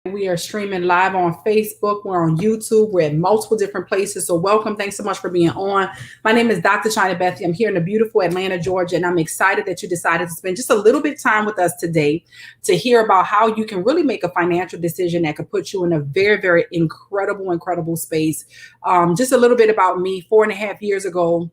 We are streaming live on Facebook. We're on YouTube. We're at multiple different places. So welcome. Thanks so much for being on. My name is Dr. China Bethy. I'm here in the beautiful Atlanta, Georgia, and I'm excited that you decided to spend just a little bit of time with us today to hear about how you can really make a financial decision that could put you in a very, very incredible space. Just a little bit about me. 4.5 years ago,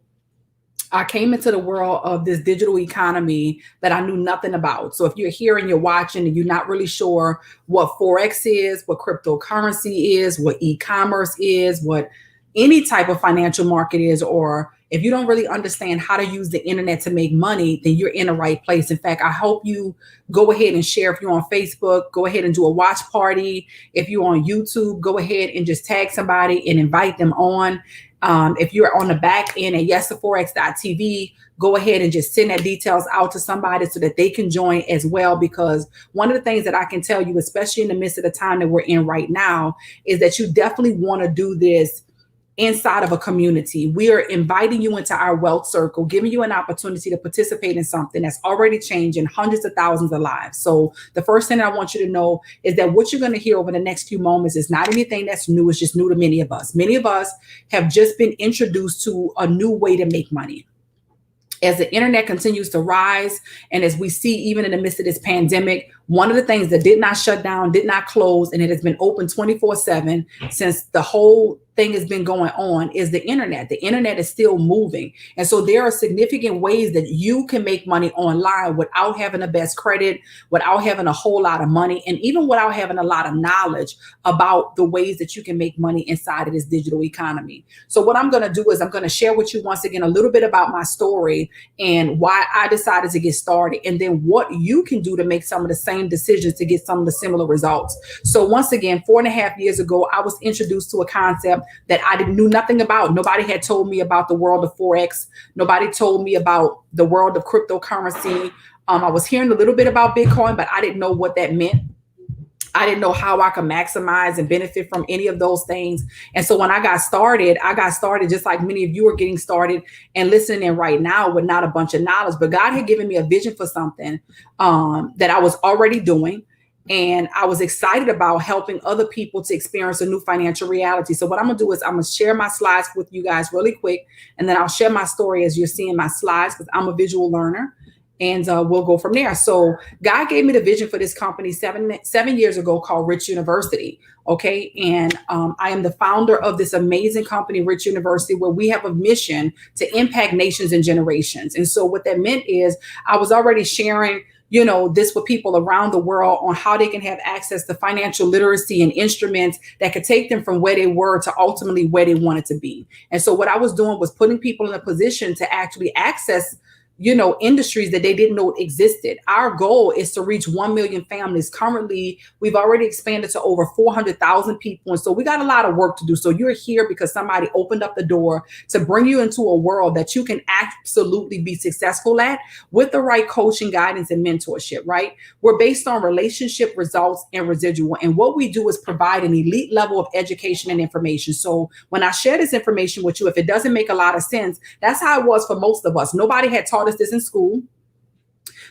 I came into the world of this digital economy that I knew nothing about. So if you're here and you're watching and you're not really sure what Forex is, what cryptocurrency is, what e-commerce is, what any type of financial market is, or if you don't really understand how to use the internet to make money, then you're in the right place. In fact, I hope you go ahead and share. If you're on Facebook, go ahead and do a watch party. If you're on YouTube, go ahead and just tag somebody and invite them on. If you're on the back end at yestheforex.tv, go ahead and just send that details out to somebody so that they can join as well. Because one of the things that I can tell you, especially in the midst of the time that we're in right now, is that you definitely want to do this inside of a community. We are inviting you into our wealth circle, giving you an opportunity to participate in something that's already changing hundreds of thousands of lives. So the first thing I want you to know is that what you're going to hear over the next few moments is not anything that's new. It's just new to many of us. Many of us have just been introduced to a new way to make money. As the internet continues to rise, and as we see even in the midst of this pandemic, one of the things that did not shut down, did not close, and it has been open 24/7 since the whole thing has been going on is the internet. The internet is still moving. And so there are significant ways that you can make money online without having the best credit, without having a whole lot of money, and even without having a lot of knowledge about the ways that you can make money inside of this digital economy. So what I'm going to do is I'm going to share with you once again a little bit about my story and why I decided to get started, and then what you can do to make some of the same decisions to get some of the similar results. So once again, 4.5 years ago, I was introduced to a concept that I knew nothing about. Nobody had told me about the world of Forex. Nobody told me about the world of cryptocurrency. I was hearing a little bit about Bitcoin, but I didn't know what that meant. I didn't know how I could maximize and benefit from any of those things. And so when I got started just like many of you are getting started and listening in right now with not a bunch of knowledge, but God had given me a vision for something that I was already doing. And I was excited about helping other people to experience a new financial reality. So what I'm going to do is I'm going to share my slides with you guys really quick. And then I'll share my story as you're seeing my slides, because I'm a visual learner. And we'll go from there. So God gave me the vision for this company 7 years ago called Rich University. Okay. And I am the founder of this amazing company, Rich University, where we have a mission to impact nations and generations. And so what that meant is I was already sharing this with people around the world on how they can have access to financial literacy and instruments that could take them from where they were to ultimately where they wanted to be. And so what I was doing was putting people in a position to actually access industries that they didn't know existed. Our goal is to reach 1 million families. Currently, we've already expanded to over 400,000 people. And so we got a lot of work to do. So you're here because somebody opened up the door to bring you into a world that you can absolutely be successful at with the right coaching, guidance, and mentorship, right? We're based on relationship, results, and residual. And what we do is provide an elite level of education and information. So when I share this information with you, if it doesn't make a lot of sense, that's how it was for most of us. Nobody had taught us this in school.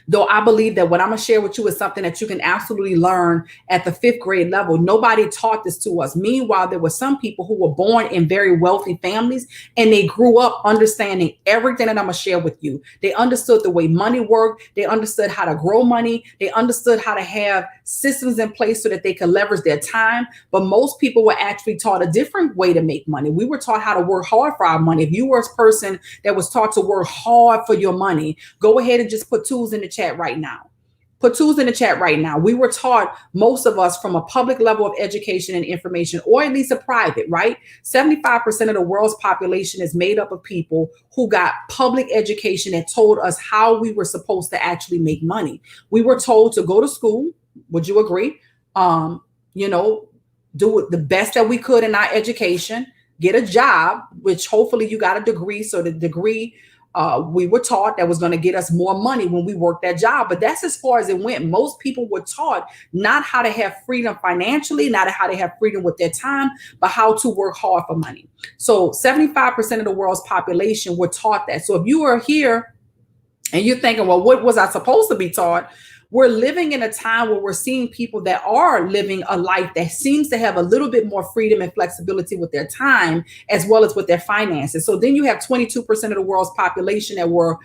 Though I believe that what I'm going to share with you is something that you can absolutely learn at the 5th grade level. Nobody taught this to us. Meanwhile, there were some people who were born in very wealthy families, and they grew up understanding everything that I'm going to share with you. They understood the way money worked. They understood how to grow money. They understood how to have systems in place so that they could leverage their time. But most people were actually taught a different way to make money. We were taught how to work hard for our money. If you were a person that was taught to work hard for your money, go ahead and just put tools in the chat right now. Put tools in the chat right now. We were taught, most of us, from a public level of education and information, or at least a private, right? 75% of the world's population is made up of people who got public education that told us how we were supposed to actually make money. We were told to go to school. Would you agree? Do the best that we could in our education, get a job, which hopefully you got a degree. So the degree we were taught that was going to get us more money when we worked that job. But that's as far as it went. Most people were taught not how to have freedom financially, not how to have freedom with their time, but how to work hard for money. So 75% of the world's population were taught that. So if you are here and you're thinking, well, what was I supposed to be taught? we're living in a time where we're seeing people that are living a life that seems to have a little bit more freedom and flexibility with their time as well as with their finances. So then you have 22% of the world's population that were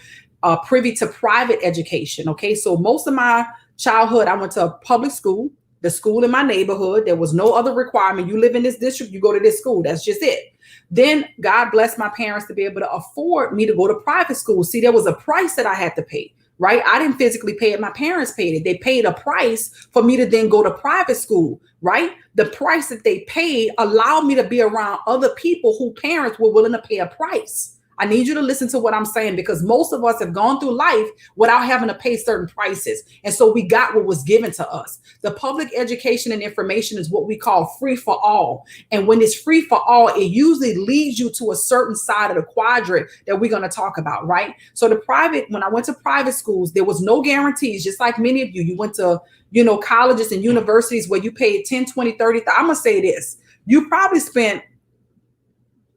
privy to private education. Okay, so most of my childhood, I went to a public school, the school in my neighborhood. There was no other requirement. You live in this district, you go to this school. That's just it. Then God blessed my parents to be able to afford me to go to private school. See, there was a price that I had to pay, right? I didn't physically pay it. My parents paid it. They paid a price for me to then go to private school, right? The price that they paid allowed me to be around other people whose parents were willing to pay a price. I need you to listen to what I'm saying, because most of us have gone through life without having to pay certain prices. And so we got what was given to us. The public education and information is what we call free for all. And when it's free for all, it usually leads you to a certain side of the quadrant that we're going to talk about, right? So when I went to private schools, there was no guarantees, just like many of you went to, colleges and universities where you paid 10, 20, 30. I'm going to say this. You probably spent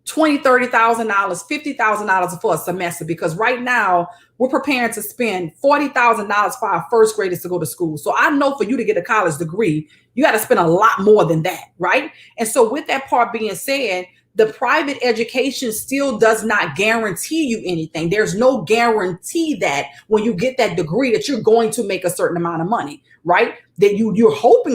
$20,000, $30,000, $50,000 for a semester, because right now we're preparing to spend $40,000 for our first graders to go to school. So I know for you to get a college degree, you got to spend a lot more than that, right? And so with that part being said, the private education still does not guarantee you anything. There's no guarantee that when you get that degree that you're going to make a certain amount of money, right? That you're hoping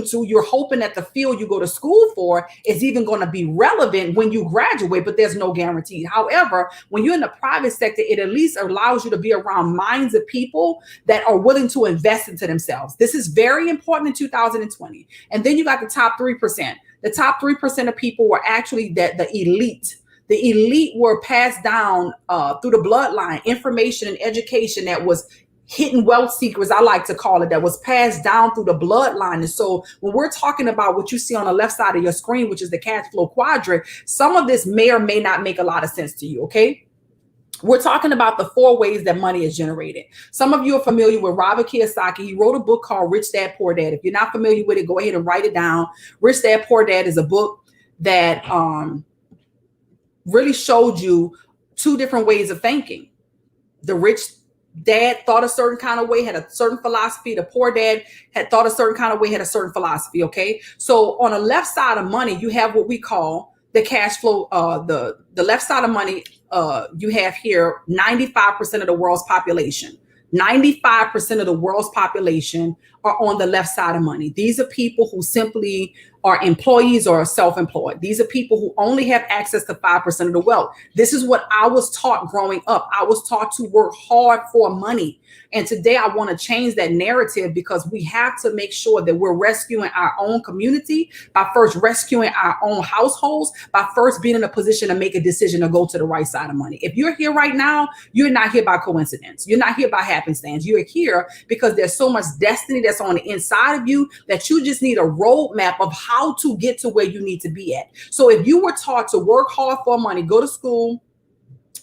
that the field you go to school for is even going to be relevant when you graduate, but there's no guarantee. However, when you're in the private sector, it at least allows you to be around minds of people that are willing to invest into themselves. This is very important in 2020. And then you got the top 3%. The top 3% of people were actually the elite. The elite were passed down through the bloodline, information and education that was hidden wealth secrets, I like to call it, that was passed down through the bloodline. And so when we're talking about what you see on the left side of your screen, which is the cash flow quadrant, some of this may or may not make a lot of sense to you, okay? We're talking about the 4 ways that money is generated. Some of you are familiar with Robert Kiyosaki. He wrote a book called Rich Dad, Poor Dad. If you're not familiar with it, go ahead and write it down. Rich Dad, Poor Dad is a book that really showed you 2 different ways of thinking. The rich dad thought a certain kind of way, had a certain philosophy. The poor dad had thought a certain kind of way, had a certain philosophy, okay? So on the left side of money, you have what we call the cash flow, the left side of money, you have here 95% of the world's population. 95% of the world's population are on the left side of money. These are people who simply are employees or self-employed. These are people who only have access to 5% of the wealth. This is what I was taught growing up. I was taught to work hard for money. And today I want to change that narrative, because we have to make sure that we're rescuing our own community by first rescuing our own households, by first being in a position to make a decision to go to the right side of money. If you're here right now, you're not here by coincidence. You're not here by happenstance. You're here because there's so much destiny that's on the inside of you that you just need a roadmap of how to get to where you need to be at. So if you were taught to work hard for money, go to school,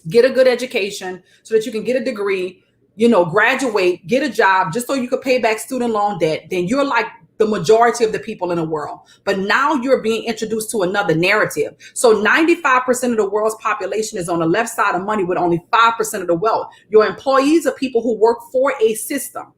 get a good education so that you can get a degree, graduate, get a job just so you could pay back student loan debt, then you're like the majority of the people in the world. But now you're being introduced to another narrative. So 95% of the world's population is on the left side of money with only 5% of the wealth. Your employees are people who work for a system.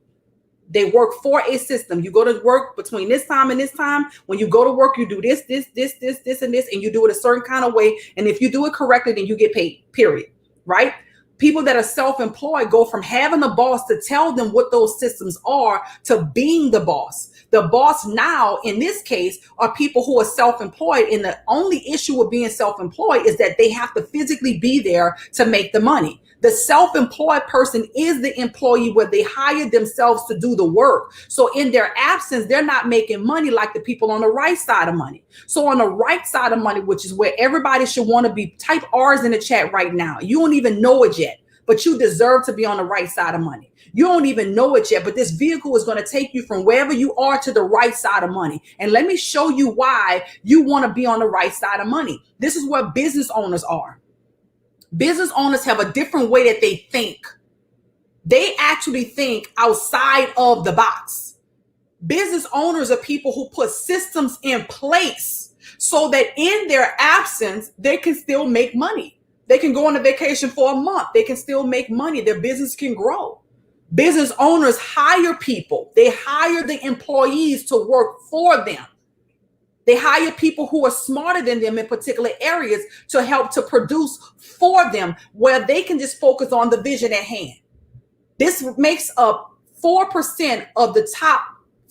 They work for a system. You go to work between this time and this time. When you go to work, you do this, and this, and you do it a certain kind of way. And if you do it correctly, then you get paid, period, right? People that are self-employed go from having a boss to tell them what those systems are to being the boss. The boss now, in this case, are people who are self-employed. And the only issue with being self-employed is that they have to physically be there to make the money. The self-employed person is the employee where they hire themselves to do the work. So in their absence, they're not making money like the people on the right side of money. So on the right side of money, which is where everybody should want to be, type R's in the chat right now. You don't even know it yet, but you deserve to be on the right side of money. You don't even know it yet, but this vehicle is going to take you from wherever you are to the right side of money. And let me show you why you want to be on the right side of money. This is where business owners are. Business owners have a different way that they think. They actually think outside of the box. Business owners are people who put systems in place so that in their absence, they can still make money. They can go on a vacation for a month. They can still make money. Their business can grow. Business owners hire people. They hire the employees to work for them. They hire people who are smarter than them in particular areas to help to produce for them, where they can just focus on the vision at hand. This makes up 4% of the top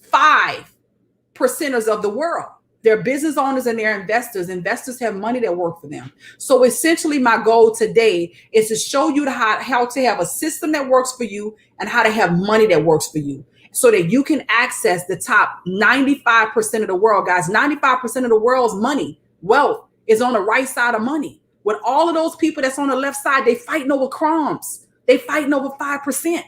5% of the world. They're business owners and they're investors. Investors have money that work for them. So essentially, my goal today is to show you how to have a system that works for you and how to have money that works for you, so that you can access the top 95% of the world, guys. 95% of the world's money, wealth, is on the right side of money. With all of those people that's on the left side, they fighting over crumbs. They fighting over 5%.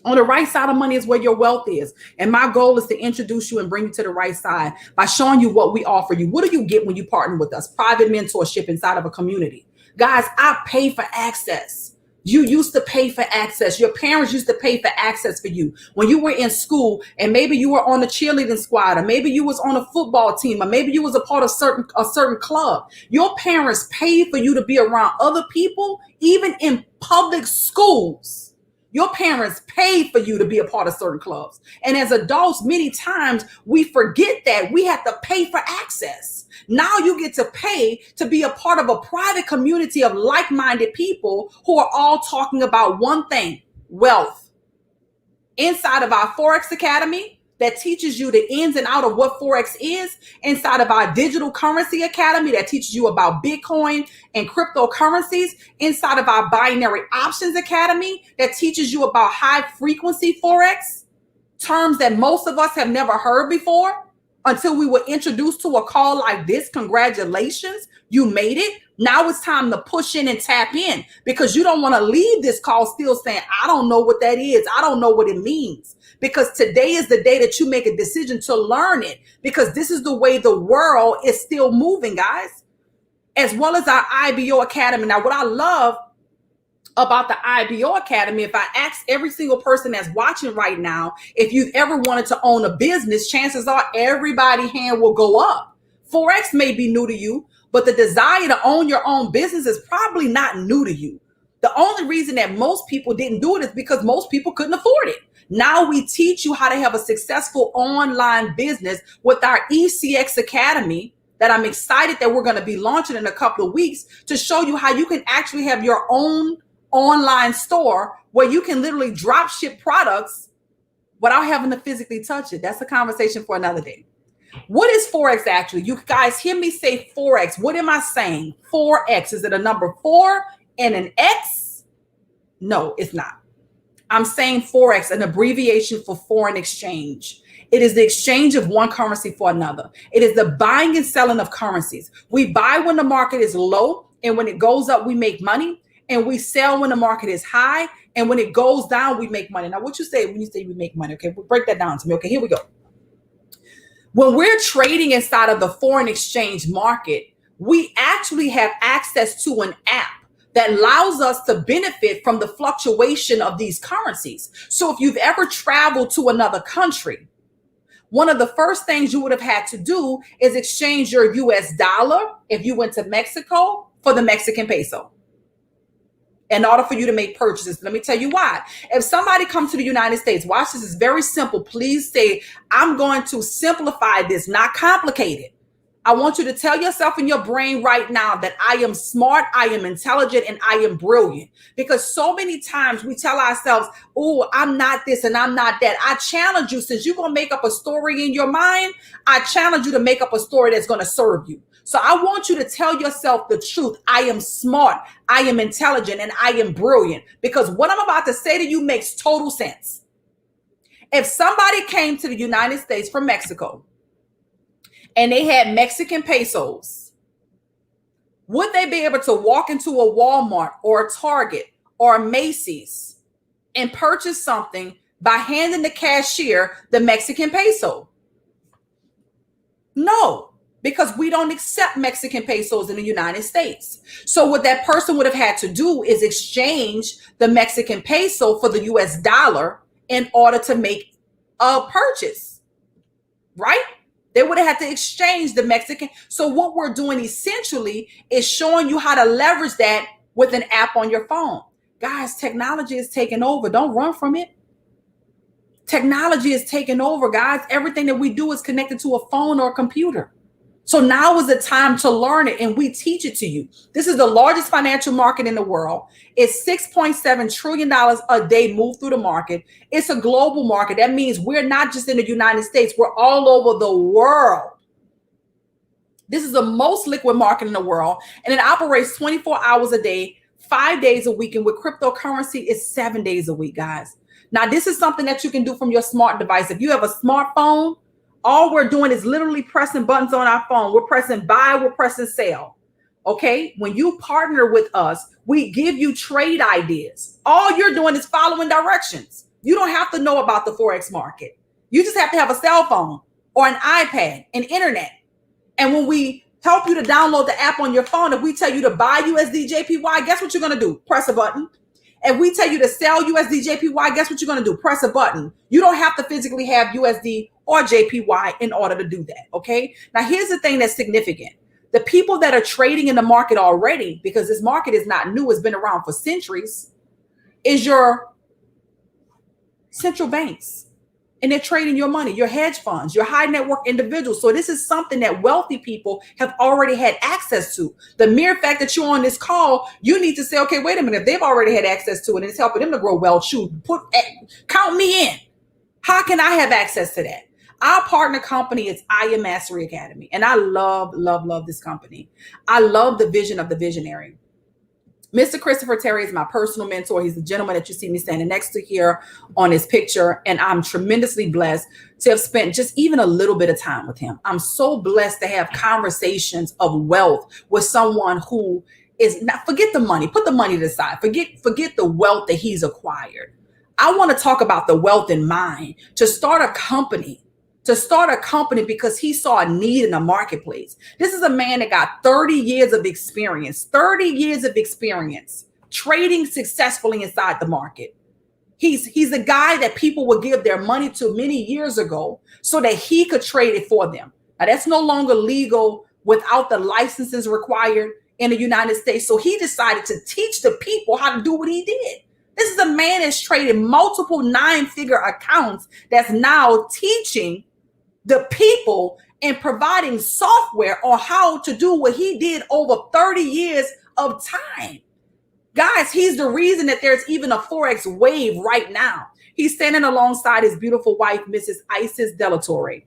On the right side of money is where your wealth is. And my goal is to introduce you and bring you to the right side by showing you what we offer you. What do you get when you partner with us? Private mentorship inside of a community. Guys, I pay for access. You used to pay for access. Your parents used to pay for access for you. When you were in school and maybe you were on a cheerleading squad, or maybe you was on a football team, or maybe you was a part of a certain club. Your parents paid for you to be around other people, even in public schools. Your parents paid for you to be a part of certain clubs. And as adults, many times we forget that we have to pay for access. Now you get to pay to be a part of a private community of like-minded people who are all talking about one thing: wealth. Inside of our Forex Academy, that teaches you the ins and out of what Forex is, inside of our Digital Currency Academy that teaches you about Bitcoin and cryptocurrencies, inside of our Binary Options Academy that teaches you about high frequency Forex, terms that most of us have never heard before until we were introduced to a call like this. Congratulations, you made it. Now it's time to push in and tap in, because you don't want to leave this call still saying, I don't know what that is. I don't know what it means. Because today is the day that you make a decision to learn it, because this is the way the world is still moving, guys. As well as our IBO Academy. Now, what I love about the IBO Academy, if I ask every single person that's watching right now, if you've ever wanted to own a business, chances are everybody's hand will go up. Forex may be new to you, but the desire to own your own business is probably not new to you. The only reason that most people didn't do it is because most people couldn't afford it. Now we teach you how to have a successful online business with our ECX Academy that I'm excited that we're going to be launching in a couple of weeks, to show you how you can actually have your own online store where you can literally drop ship products without having to physically touch it. That's a conversation for another day. What is Forex actually? You guys hear me say Forex. What am I saying? Forex. Is it a number 4 and an X? No, it's not. I'm saying Forex, an abbreviation for foreign exchange. It is the exchange of one currency for another. It is the buying and selling of currencies. We buy when the market is low, and when it goes up, we make money. And we sell when the market is high, and when it goes down, we make money. Now, what you say when you say we make money? Okay, we'll break that down to me. Okay, here we go. When we're trading inside of the foreign exchange market, we actually have access to an app that allows us to benefit from the fluctuation of these currencies. So if you've ever traveled to another country, one of the first things you would have had to do is exchange your US dollar, if you went to Mexico, for the Mexican peso, in order for you to make purchases. Let me tell you why. If somebody comes to the United States, watch this, it's very simple. Please say, I'm going to simplify this, not complicated. I want you to tell yourself in your brain right now that I am smart, I am intelligent, and I am brilliant. Because so many times we tell ourselves, oh, I'm not this and I'm not that. I challenge you, since you're going to make up a story in your mind, I challenge you to make up a story that's going to serve you. So I want you to tell yourself the truth. I am smart, I am intelligent, and I am brilliant. Because what I'm about to say to you makes total sense. If somebody came to the United States from Mexico and they had Mexican pesos, would they be able to walk into a Walmart or a Target or a Macy's and purchase something by handing the cashier the Mexican peso? No. Because we don't accept Mexican pesos in the United States. So what that person would have had to do is exchange the Mexican peso for the US dollar in order to make a purchase, right? They would have had to exchange the Mexican. So what we're doing essentially is showing you how to leverage that with an app on your phone. Guys, technology is taking over. Don't run from it. Technology is taking over, guys. Everything that we do is connected to a phone or a computer. So now is the time to learn it, and we teach it to you. This is the largest financial market in the world. It's $6.7 trillion a day move through the market. It's a global market. That means we're not just in the United States. We're all over the world. This is the most liquid market in the world, and it operates 24 hours a day, 5 days a week. And with cryptocurrency, it's 7 days a week, guys. Now, this is something that you can do from your smart device. If you have a smartphone, all we're doing is literally pressing buttons on our phone. We're pressing buy, we're pressing sell. Okay. When you partner with us, we give you trade ideas. All you're doing is following directions. You don't have to know about the Forex market. You just have to have a cell phone or an iPad and internet. And when we help you to download the app on your phone, if we tell you to buy USD JPY, guess what you're going to do? Press a button. If we tell you to sell USD JPY, guess what you're going to do? Press a button. You don't have to physically have USD or JPY in order to do that. Okay. Now, here's the thing that's significant. The people that are trading in the market already, because this market is not new, it's been around for centuries, is your central banks. And they're trading your money, your hedge funds, your high net worth individuals. So this is something that wealthy people have already had access to. The mere fact that you're on this call, you need to say, okay, wait a minute. If they've already had access to it and it's helping them to grow wealth, count me in. How can I have access to that? Our partner company is I Am Mastery Academy. And I love, love, love this company. I love the vision of the visionary. Mr. Christopher Terry is my personal mentor. He's the gentleman that you see me standing next to here on his picture. And I'm tremendously blessed to have spent just even a little bit of time with him. I'm so blessed to have conversations of wealth with someone who is not, forget the money, put the money to the side, forget the wealth that he's acquired. I want to talk about the wealth in mind to start a company because he saw a need in the marketplace. This is a man that got 30 years of experience trading successfully inside the market. He's a guy that people would give their money to many years ago so that he could trade it for them. Now, that's no longer legal without the licenses required in the United States. So he decided to teach the people how to do what he did. This is a man that's traded multiple 9-figure accounts that's now teaching the people and providing software on how to do what he did over 30 years of time. Guys, he's the reason that there's even a Forex wave right now. He's standing alongside his beautiful wife, Mrs. Isis Delatorre,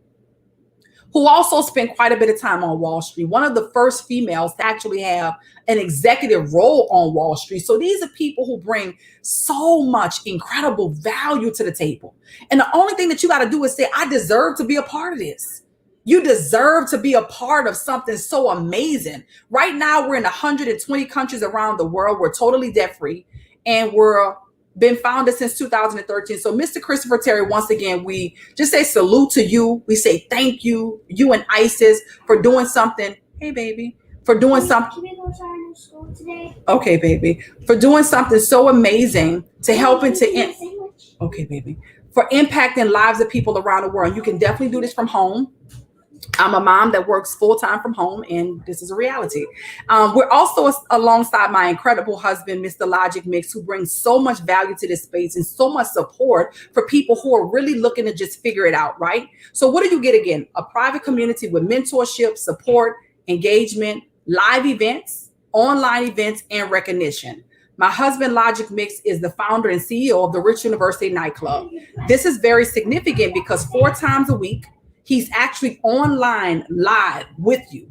who also spent quite a bit of time on Wall Street. One of the first females to actually have an executive role on Wall Street. So these are people who bring so much incredible value to the table. And the only thing that you got to do is say, I deserve to be a part of this. You deserve to be a part of something so amazing. Right now, we're in 120 countries around the world. We're totally debt-free, and we're been founded since 2013. So Mr. Christopher Terry, once again, we just say salute to you. We say thank you, you and Isis, for doing something. Hey, baby, for doing something. Can we go to our new school today? Okay, baby, for doing something so amazing to helping to. Okay, baby, for impacting lives of people around the world. You can definitely do this from home. I'm a mom that works full-time from home, and this is a reality. We're also alongside my incredible husband, Mr. Logic Mix, who brings so much value to this space and so much support for people who are really looking to just figure it out, right? So what do you get again? A private community with mentorship, support, engagement, live events, online events, and recognition. My husband, Logic Mix, is the founder and CEO of the Rich University Nightclub. This is very significant because 4 times a week, he's actually online live with you,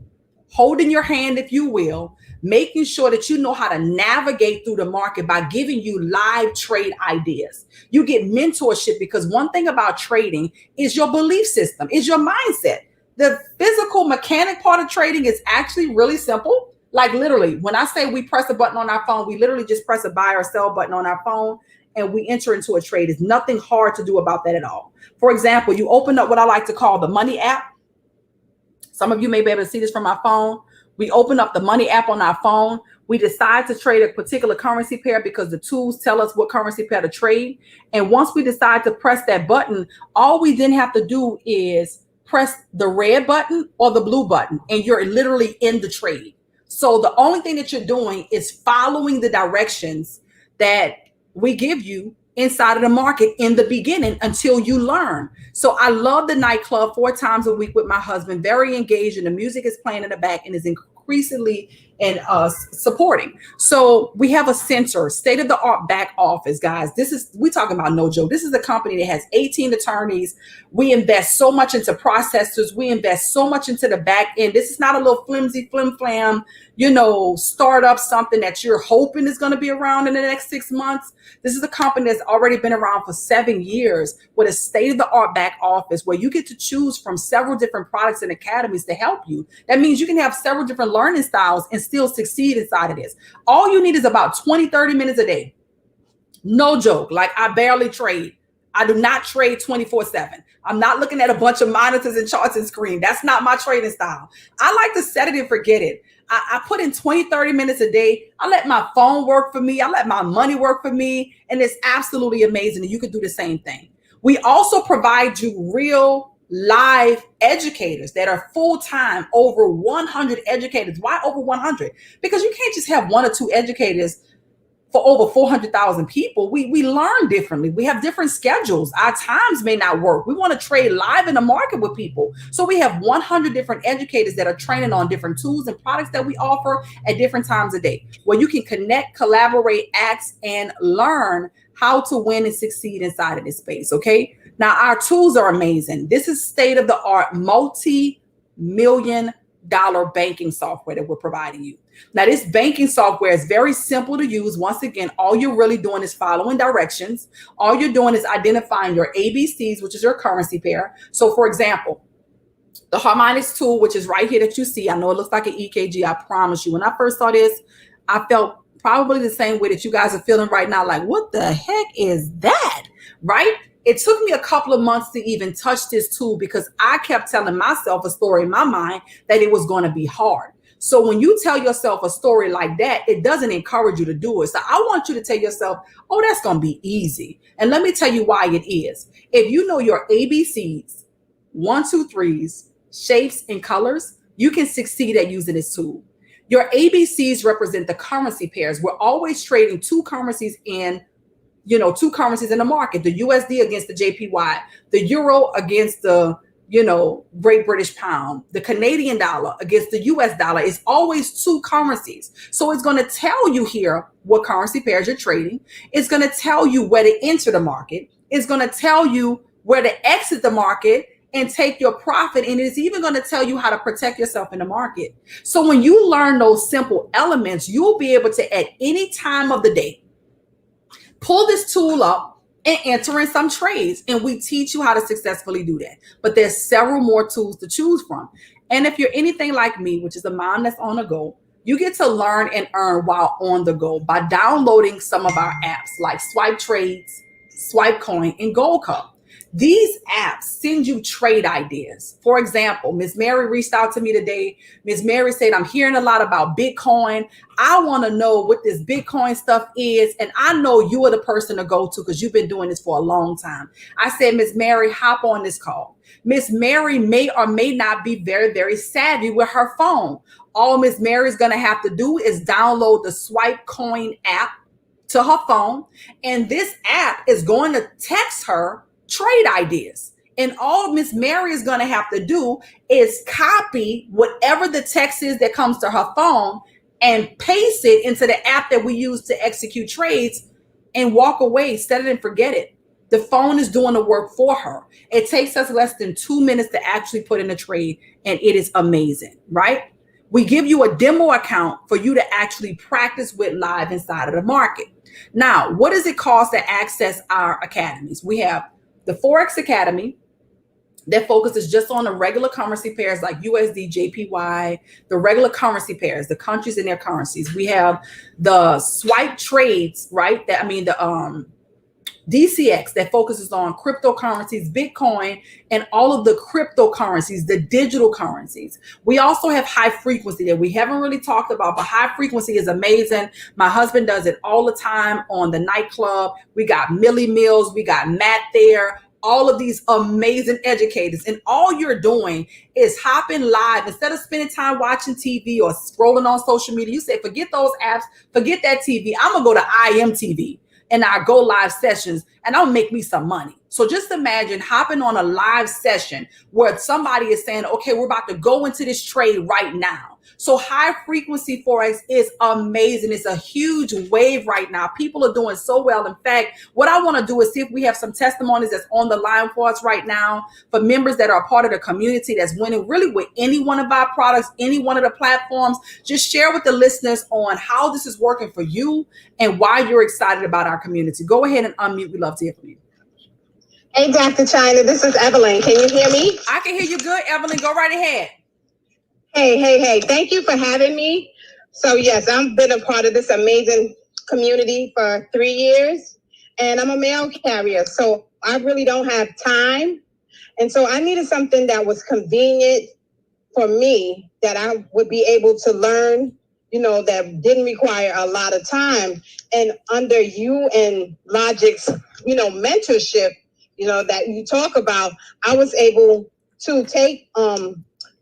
holding your hand, if you will, making sure that you know how to navigate through the market by giving you live trade ideas. You get mentorship because one thing about trading is your belief system, is your mindset. The physical mechanic part of trading is actually really simple. Like literally, when I say we press a button on our phone, we literally just press a buy or sell button on our phone and we enter into a trade. There's nothing hard to do about that at all. For example, you open up what I like to call the Money app. Some of you may be able to see this from my phone. We open up the Money app on our phone. We decide to trade a particular currency pair because the tools tell us what currency pair to trade. And once we decide to press that button, all we then have to do is press the red button or the blue button, and you're literally in the trade. So the only thing that you're doing is following the directions that we give you inside of the market in the beginning until you learn. So I love the nightclub 4 times a week with my husband, very engaged, and the music is playing in the back and is increasingly and supporting. So we have a center, state of the art back office, guys. We talking about no joke. This is a company that has 18 attorneys. We invest so much into processors. We invest so much into the back end. This is not a little flimsy flim flam, startup, something that you're hoping is going to be around in the next 6 months. This is a company that's already been around for 7 years with a state of the art back office where you get to choose from several different products and academies to help you. That means you can have several different learning styles and still succeed inside of this. All you need is about 20, 30 minutes a day. No joke. Like, I barely trade. I do not trade 24/7. I'm not looking at a bunch of monitors and charts and screen. That's not my trading style. I like to set it and forget it. I put in 20, 30 minutes a day. I let my phone work for me. I let my money work for me. And it's absolutely amazing. And you can do the same thing. We also provide you real live educators that are full-time, over 100 educators. Why over 100? Because you can't just have 1 or 2 educators for over 400,000 people. We learn differently. We have different schedules. Our times may not work. We want to trade live in the market with people. So we have 100 different educators that are training on different tools and products that we offer at different times a day, where you can connect, collaborate, ask, and learn how to win and succeed inside of this space. Okay. Now, our tools are amazing. This is state of the art, multi-million-dollar banking software that we're providing you. Now, this banking software is very simple to use. Once again, all you're really doing is following directions. All you're doing is identifying your ABCs, which is your currency pair. So, for example, the Harmonics tool, which is right here that you see, I know it looks like an EKG. I promise you, when I first saw this, I felt probably the same way that you guys are feeling right now. Like, what the heck is that? Right? It took me a couple of months to even touch this tool because I kept telling myself a story in my mind that it was going to be hard. So when you tell yourself a story like that, it doesn't encourage you to do it. So I want you to tell yourself, oh, that's going to be easy. And let me tell you why it is. If you know your ABCs, 1, 2, 3s, shapes, and colors, you can succeed at using this tool. Your ABCs represent the currency pairs. We're always trading 2 currencies in 2 currencies in the market, the USD against the JPY, the euro against the, Great British pound, the Canadian dollar against the US dollar. Is always 2 currencies. So it's going to tell you here what currency pairs you're trading. It's going to tell you where to enter the market. It's going to tell you where to exit the market and take your profit. And it's even going to tell you how to protect yourself in the market. So when you learn those simple elements, you'll be able to, at any time of the day, pull this tool up and enter in some trades. And we teach you how to successfully do that. But there's several more tools to choose from. And if you're anything like me, which is a mom that's on the go, you get to learn and earn while on the go by downloading some of our apps like Swipe Trades, Swipe Coin, and Gold Cup. These apps send you trade ideas. For example, Miss Mary reached out to me today. Miss Mary said, I'm hearing a lot about Bitcoin. I want to know what this Bitcoin stuff is. And I know you are the person to go to because you've been doing this for a long time. I said, Miss Mary, hop on this call. Miss Mary may or may not be very, very savvy with her phone. All Miss Mary's going to have to do is download the Swipe Coin app to her phone. And this app is going to text her trade ideas. And all Miss Mary is going to have to do is copy whatever the text is that comes to her phone and paste it into the app that we use to execute trades and walk away, set it and forget it. The phone is doing the work for her. It takes us less than 2 minutes to actually put in a trade, and it is amazing, right? We give you a demo account for you to actually practice with live inside of the market. Now, what does it cost to access our academies? We have the Forex Academy that focuses just on the regular currency pairs like USD, JPY, the regular currency pairs, the countries and their currencies. We have the Swipe Trades, right? The DCX that focuses on cryptocurrencies, Bitcoin, and all of the cryptocurrencies, the digital currencies. We also have high frequency that we haven't really talked about, but high frequency is amazing. My husband does it all the time on the nightclub. We got Millie Mills, we got Matt there. all of these amazing educators, and all you're doing is hopping live instead of spending time watching TV or scrolling on social media. You say, forget those apps, forget that TV. I'm gonna go to IMTV and I go live sessions and I'll make me some money. So just imagine hopping on a live session where somebody is saying, okay, we're about to go into this trade right now. So high frequency Forex is amazing. It's a huge wave right now. People are doing so well. In fact, what I want to do is see if we have some testimonies that's on the line for us right now, for members that are a part of the community that's winning really with any one of our products, any one of the platforms. Just share with the listeners on how this is working for you and why you're excited about our community. Go ahead and unmute. We'd love to hear from you. Hey, Dr. China, this is Evelyn. Can you hear me? I can hear you good, Evelyn. Go right ahead. Hey. Thank you for having me. So, yes, I've been a part of this amazing community for 3 years, and I'm a mail carrier. So I really don't have time. And so I needed something that was convenient for me, that I would be able to learn, that didn't require a lot of time. And under you and Logic's, mentorship, that you talk about, I was able to take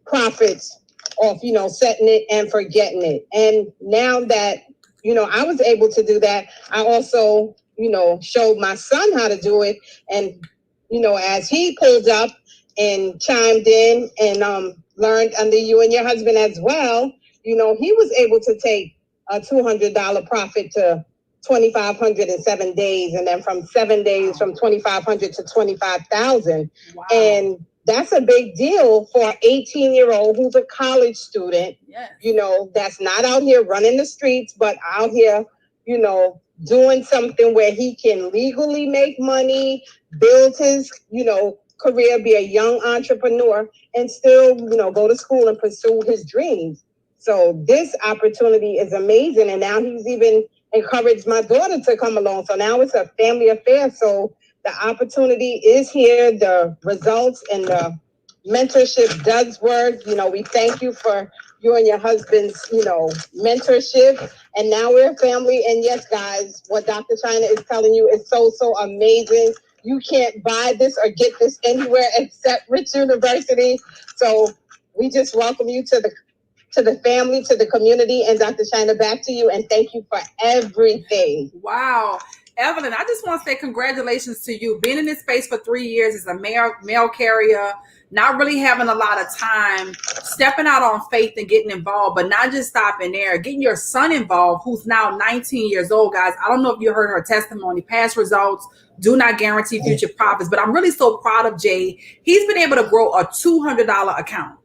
profits off, setting it and forgetting it. And now that, I was able to do that, I also, showed my son how to do it. And, as he pulled up and chimed in and learned under you and your husband as well, he was able to take a $200 profit to 2,500 in 7 days, and then from 7 days from 2,500 to 25,000. Wow. And that's a big deal for an 18-year-old who's a college student, yes. That's not out here running the streets, but out here, doing something where he can legally make money, build his, career, be a young entrepreneur, and still, go to school and pursue his dreams. So this opportunity is amazing. And now he's even encouraged my daughter to come along. So now it's a family affair. So the opportunity is here. The results and the mentorship does work. We thank you for you and your husband's, mentorship. And now we're a family. And yes, guys, what Dr. China is telling you is so amazing. You can't buy this or get this anywhere except Rich University. So we just welcome you to the family, to the community. And Dr. China, back to you. And thank you for everything. Wow. Evelyn, I just want to say congratulations to you. Being in this space for 3 years as a mail carrier, not really having a lot of time, stepping out on faith and getting involved, but not just stopping there, getting your son involved, who's now 19 years old, guys. I don't know if you heard her testimony. Past results do not guarantee future profits, but I'm really so proud of Jay. He's been able to grow a $200 account.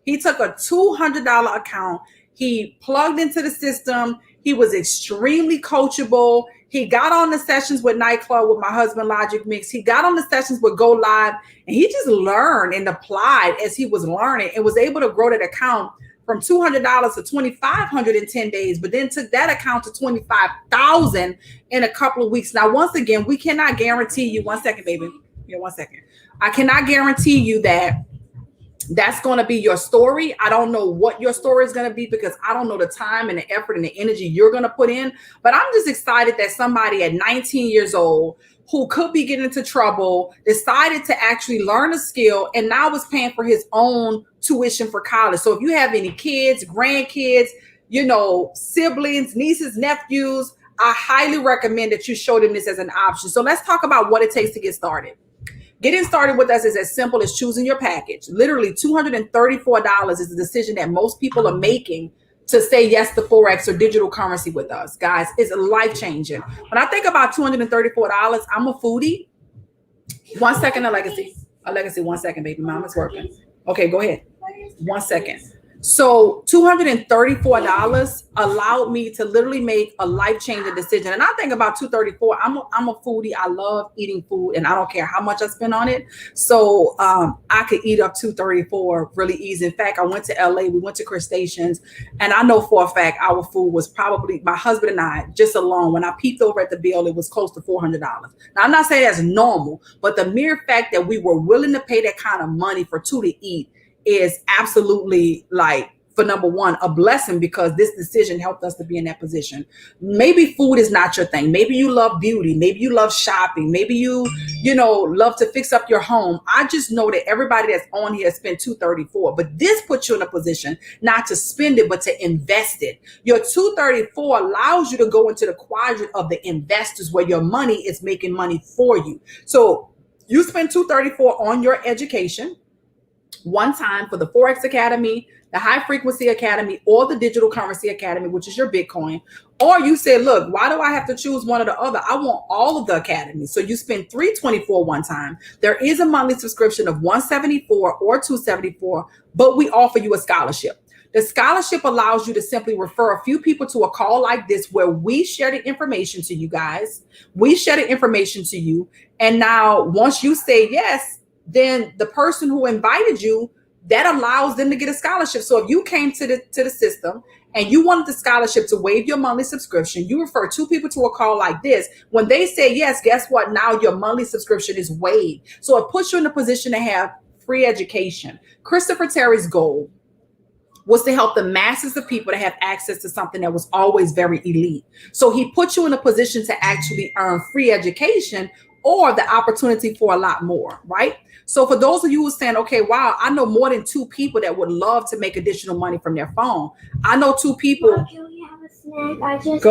He took a $200 account. He plugged into the system. He was extremely coachable. He got on the sessions with Nightclub with my husband, Logic Mix. He got on the sessions with Go Live, and he just learned and applied as he was learning and was able to grow that account from $200 to $2,500 in 10 days, but then took that account to $25,000 in a couple of weeks. Now, once again, we cannot guarantee you, 1 second, baby. Yeah, 1 second. I cannot guarantee you that that's going to be your story. I don't know what your story is going to be because I don't know the time and the effort and the energy you're going to put in. But I'm just excited that somebody at 19 years old who could be getting into trouble decided to actually learn a skill and now is paying for his own tuition for college. So if you have any kids, grandkids, siblings, nieces, nephews, I highly recommend that you show them this as an option. So let's talk about what it takes to get started. Getting started with us is as simple as choosing your package. Literally $234 is the decision that most people are making to say yes to Forex or digital currency with us. Guys, it's life-changing. When I think about $234, I'm a foodie. 1 second, Legacy, 1 second, baby. Mom is working. Okay, go ahead. 1 second. So $234 allowed me to literally make a life-changing decision. And I think about $234, I'm a foodie. I love eating food and I don't care how much I spend on it. So I could eat up $234 really easy. In fact, I went to LA, we went to Crustaceans, and I know for a fact our food was probably, my husband and I, just alone, when I peeped over at the bill, it was close to $400. Now, I'm not saying that's normal, but the mere fact that we were willing to pay that kind of money for two to eat is absolutely for number one, a blessing because this decision helped us to be in that position. Maybe food is not your thing. Maybe you love beauty. Maybe you love shopping. Maybe you love to fix up your home. I just know that everybody that's on here spent $234, but this puts you in a position not to spend it, but to invest it. Your $234 allows you to go into the quadrant of the investors where your money is making money for you. So you spend $234 on your education one time for the Forex Academy, the High Frequency Academy, or the Digital Currency Academy, which is your Bitcoin. Or you say, look, why do I have to choose one or the other? I want all of the academies. So you spend $324 one time. There is a monthly subscription of $174 or $274, but we offer you a scholarship. The scholarship allows you to simply refer a few people to a call like this where we share the information to you guys. We share the information to you. And now once you say yes, then the person who invited you, that allows them to get a scholarship. So if you came to the system and you wanted the scholarship to waive your monthly subscription, you refer two people to a call like this. When they say yes, guess what? Now your monthly subscription is waived. So it puts you in a position to have free education. Christopher Terry's goal was to help the masses of people to have access to something that was always very elite. So he put you in a position to actually earn free education or the opportunity for a lot more, right? So for those of you who are saying, okay, wow, I know more than two people that would love to make additional money from their phone. I know two people. Mom, can we have a snack? I just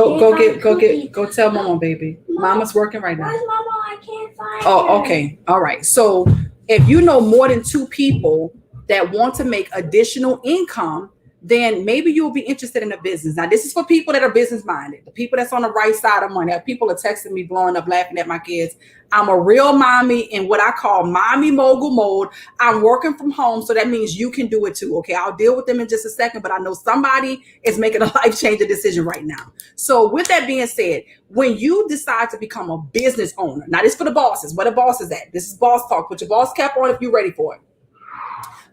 Go tell Mama, baby. Mama's working right now. Where's Mama? I can't find her. Oh, okay. All right. So if you know more than two people that want to make additional income, then maybe you'll be interested in a business. Now, this is for people that are business minded, the people that's on the right side of money. People are texting me, blowing up, laughing at my kids. I'm a real mommy in what I call mommy mogul mode. I'm working from home, so that means you can do it too. Okay, I'll deal with them in just a second, but I know somebody is making a life-changing decision right now. So with that being said, when you decide to become a business owner, now this is for the bosses. Where the boss is at? This is boss talk. Put your boss cap on if you're ready for it.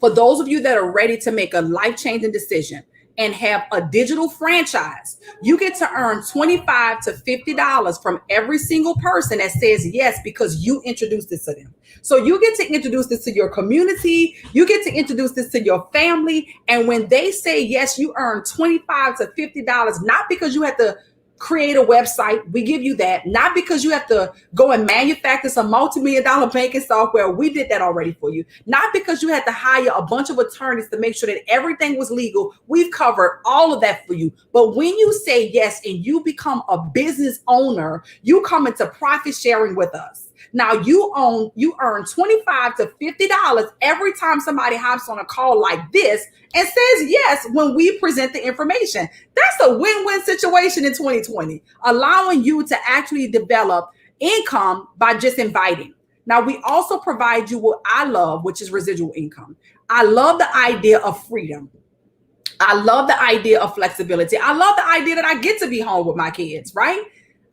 For those of you that are ready to make a life-changing decision and have a digital franchise, you get to earn $25 to $50 from every single person that says yes because you introduced this to them. So you get to introduce this to your community. You get to introduce this to your family. And when they say yes, you earn $25 to $50, not because you have to create a website. We give you that. Not because you have to go and manufacture some multi-million-dollar banking software. We did that already for you. Not because you had to hire a bunch of attorneys to make sure that everything was legal. We've covered all of that for you. But when you say yes and you become a business owner, you come into profit sharing with us. Now you earn $25 to $50 every time somebody hops on a call like this and says yes when we present the information. That's a win-win situation in 2020, allowing you to actually develop income by just inviting. Now we also provide you what I love, which is residual income. I love the idea of freedom. I love the idea of flexibility. I love the idea that I get to be home with my kids, right?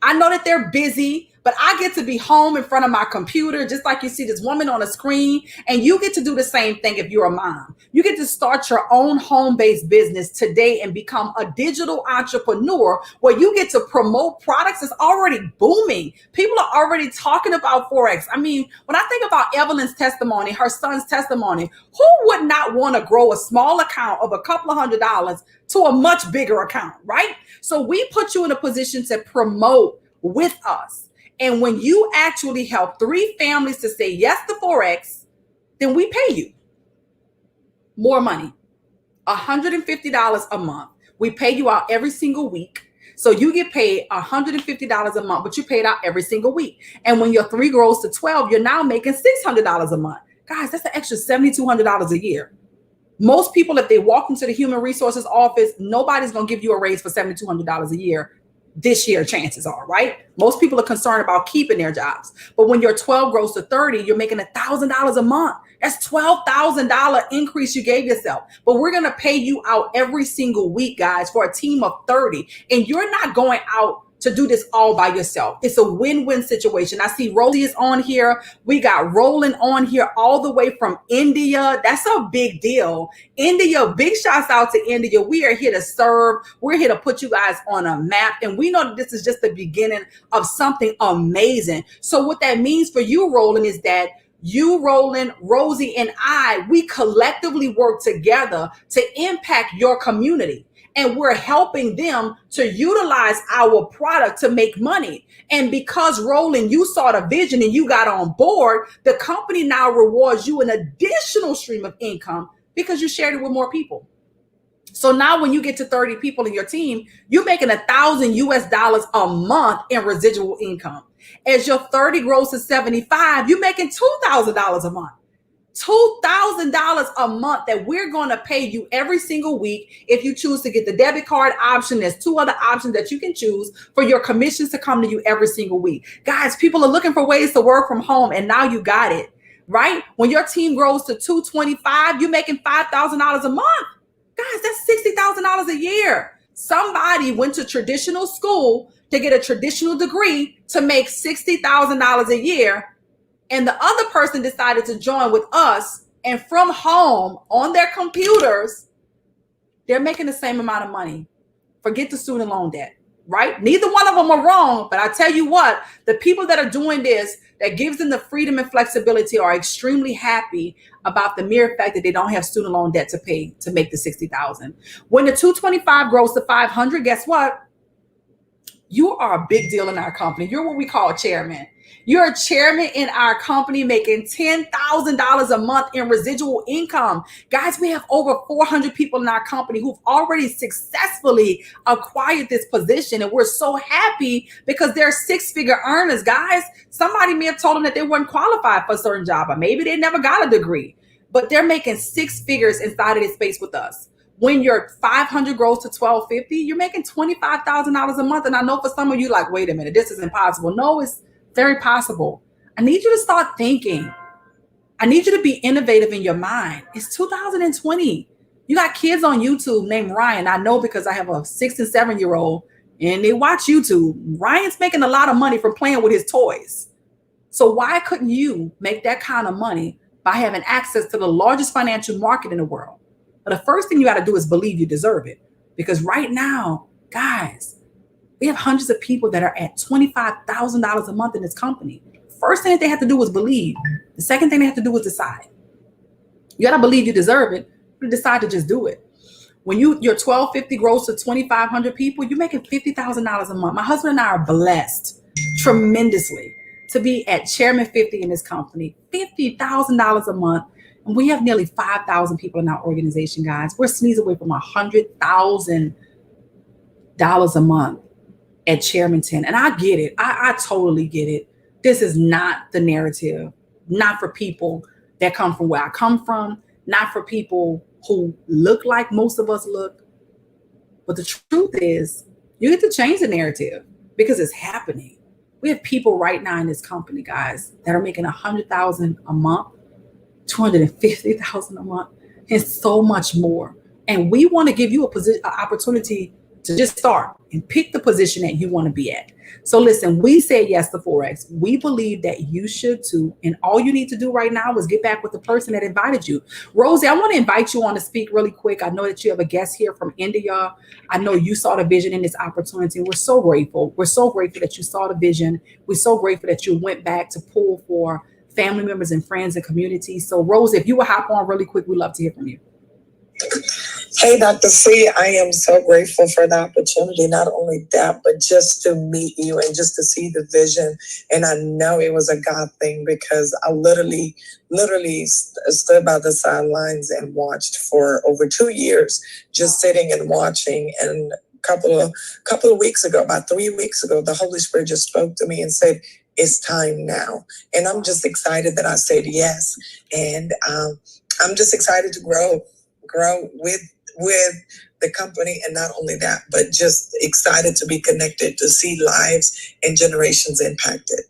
I know that they're busy, but I get to be home in front of my computer, just like you see this woman on a screen, and you get to do the same thing if you're a mom. You get to start your own home-based business today and become a digital entrepreneur where you get to promote products that's already booming. People are already talking about Forex. I mean, when I think about Evelyn's testimony, her son's testimony, who would not want to grow a small account of a couple of $100s to a much bigger account, right? So we put you in a position to promote with us. And when you actually help 3 families to say yes to Forex, then we pay you more money, $150 a month. We pay you out every single week. So you get paid $150 a month, but you paid out every single week. And when your 3 grows to 12, you're now making $600 a month. Guys, that's an extra $7,200 a year. Most people, if they walk into the human resources office, nobody's going to give you a raise for $7,200 a year this year, chances are, right? Most people are concerned about keeping their jobs. But when your 12 grows to 30, you're making $1,000 a month. That's $12,000 increase you gave yourself. But we're going to pay you out every single week, guys, for a team of 30. And you're not going out to do this all by yourself. It's a win-win situation. I see Rosie is on here. We got Roland on here all the way from India. That's a big deal. India, big shouts out to India. We are here to serve. We're here to put you guys on a map. And we know that this is just the beginning of something amazing. So what that means for you, Roland, is that You, Roland, Rosie, and I, we collectively work together to impact your community. And we're helping them to utilize our product to make money. And because, Roland, you saw the vision and you got on board, the company now rewards you an additional stream of income because you shared it with more people. So now when you get to 30 people in your team, you're making $1,000 a month in residual income. As your 30 grows to 75, you're making $2,000 a month. $2,000 a month that we're going to pay you every single week. If you choose to get the debit card option, there's 2 other options that you can choose for your commissions to come to you every single week. Guys, people are looking for ways to work from home, and now you got it, right? When your team grows to 225, you're making $5,000 a month. Guys, that's $60,000 a year. Somebody went to traditional school to get a traditional degree to make $60,000 a year. And the other person decided to join with us, and from home on their computers, they're making the same amount of money. Forget the student loan debt, right? Neither one of them are wrong, but I tell you what, the people that are doing this, that gives them the freedom and flexibility, are extremely happy about the mere fact that they don't have student loan debt to pay to make the $60,000. When the 225 grows to 500, guess what? You are a big deal in our company. You're what we call a chairman. You're a chairman in our company making $10,000 a month in residual income. Guys, we have over 400 people in our company who've already successfully acquired this position. And we're so happy because they're 6-figure earners, guys. Somebody may have told them that they weren't qualified for a certain job, or maybe they never got a degree, but they're making 6 figures inside of this space with us. When your 500 grows to 1,250, you're making $25,000 a month. And I know for some of you, like, wait a minute, this is impossible. No, it's very possible. I need you to start thinking. I need you to be innovative in your mind. It's 2020. You got kids on YouTube named Ryan. I know because I have a 6 and 7-year-old and they watch YouTube. Ryan's making a lot of money from playing with his toys. So why couldn't you make that kind of money by having access to the largest financial market in the world? But the first thing you got to do is believe you deserve it. Because right now, guys, we have hundreds of people that are at $25,000 a month in this company. First thing that they have to do is believe. The second thing they have to do is decide. You got to believe you deserve it. You decide to just do it. When your 1,250 grows to 2,500 people, you're making $50,000 a month. My husband and I are blessed tremendously to be at Chairman 50 in this company. $50,000 a month. And we have nearly 5,000 people in our organization, guys. We're sneezing away from $100,000 a month at Chairman 10. And I get it. I totally get it. This is not the narrative, not for people that come from where I come from, not for people who look like most of us look. But the truth is, you get to change the narrative because it's happening. We have people right now in this company, guys, that are making $100,000 a month, $250,000 a month, and so much more. And we want to give you an opportunity to just start and pick the position that you want to be at. So listen, we said yes to Forex. We believe that you should too. And all you need to do right now is get back with the person that invited you. Rosie, I want to invite you on to speak really quick. I know that you have a guest here from India. I know you saw the vision in this opportunity. We're so grateful. We're so grateful that you saw the vision. We're so grateful that you went back to pull for family members and friends and community. So Rosie, if you will hop on really quick, we'd love to hear from you. Hey, Dr. C, I am so grateful for the opportunity. Not only that, but just to meet you and just to see the vision. And I know it was a God thing because I literally stood by the sidelines and watched for over 2 years, just sitting and watching. And a couple of weeks ago, about 3 weeks ago, the Holy Spirit just spoke to me and said, it's time now. And I'm just excited that I said yes. And I'm just excited to grow with the company. And not only that, but just excited to be connected, to see lives and generations impacted.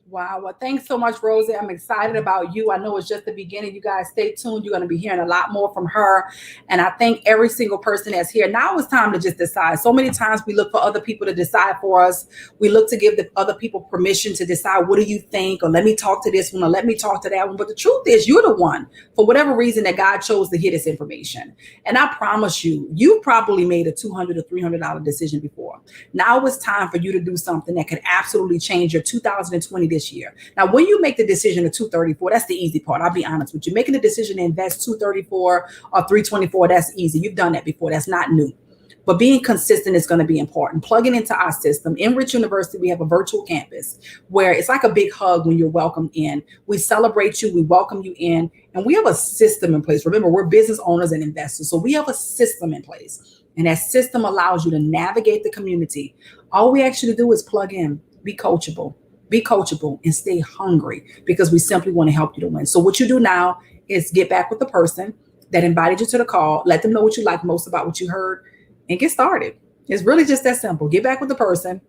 Wow. Well, thanks so much, Rosie. I'm excited about you. I know it's just the beginning. You guys stay tuned. You're going to be hearing a lot more from her. And I thank every single person that's here. Now it's time to just decide. So many times we look for other people to decide for us. We look to give the other people permission to decide, what do you think? Or let me talk to this one, or let me talk to that one. But the truth is, you're the one, for whatever reason, that God chose to hear this information. And I promise you, you probably made a $200 or $300 decision before. Now it's time for you to do something that could absolutely change your 2020 this year. Now, when you make the decision of 234, that's the easy part. I'll be honest with you. Making the decision to invest 234 or 324, that's easy. You've done that before. That's not new. But being consistent is going to be important. Plugging into our system. Enrich University, we have a virtual campus where it's like a big hug when you're welcomed in. We celebrate you, we welcome you in, and we have a system in place. Remember, we're business owners and investors, so we have a system in place. And that system allows you to navigate the community. All we ask you to do is plug in, be coachable, and stay hungry, because we simply want to help you to win. So what you do now is get back with the person that invited you to the call, let them know what you like most about what you heard, and get started. It's really just that simple. Get back with the person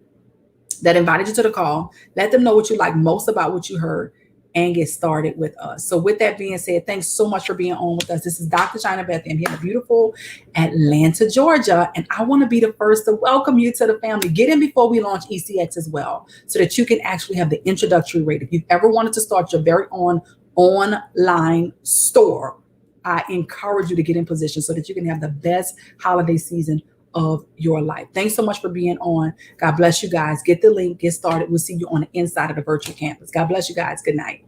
that invited you to the call, let them know what you like most about what you heard, and get started with us. So with that being said, thanks so much for being on with us. This is Dr. China Bethia. I'm here in the beautiful Atlanta, Georgia, and I want to be the first to welcome you to the family. Get in before we launch ECX as well, so that you can actually have the introductory rate. If you've ever wanted to start your very own online store, I encourage you to get in position so that you can have the best holiday season of your life. Thanks so much for being on. God bless you guys. Get the link, get started. We'll see you on the inside of the virtual campus. God bless you guys. Good night.